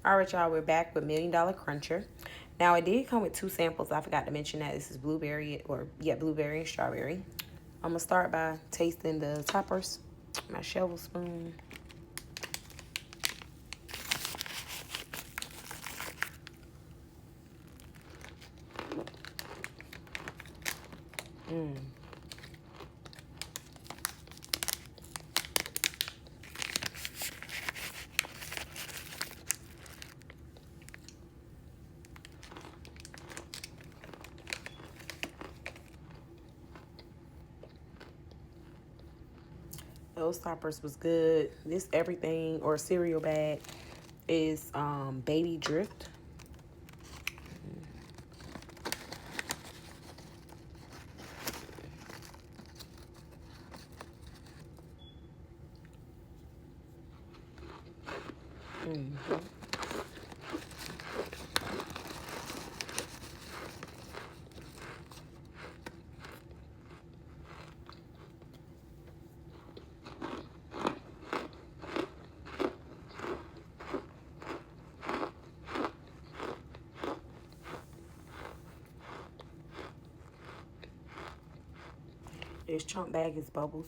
All right, y'all, we're back with Million Dollar Cruncher. Now, it did come with 2 samples. I forgot to mention that. This is blueberry, or yeah, blueberry and strawberry. I'm going to start by tasting the toppers. My shovel spoon. Those toppers was good. This everything or cereal bag is Baby Drift. This chunk bag is Bubbles.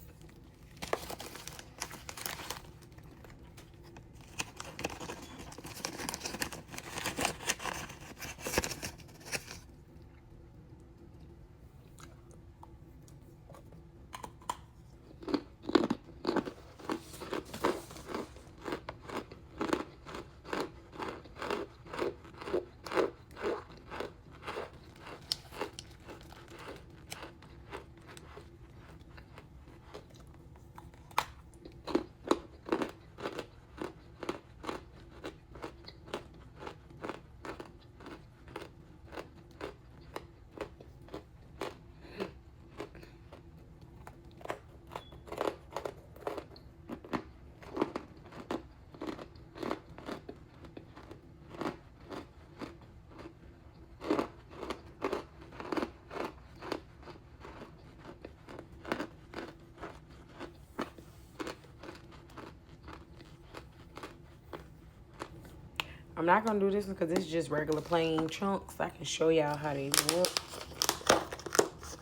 I'm not going to do this because it's just regular plain chunks. I can show y'all how they look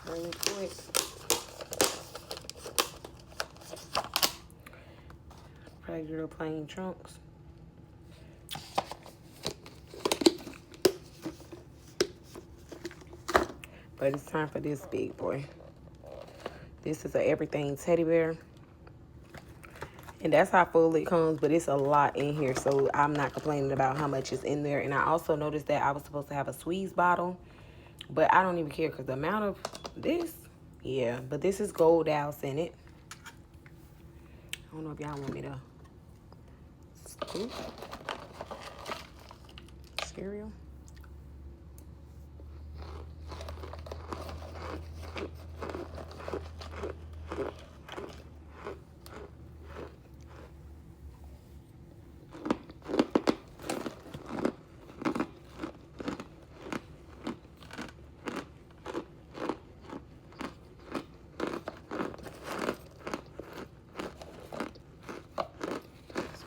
really quick. Regular plain chunks. But it's time for this big boy. This is a everything teddy bear. And that's how full it comes, but it's a lot in here, so I'm not complaining about how much is in there. And I also noticed that I was supposed to have a squeeze bottle, but I don't even care because the amount of this, yeah. But this is Gold Douse in it. I don't know if y'all want me to scoop cereal.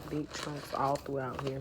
Big chunks all throughout here.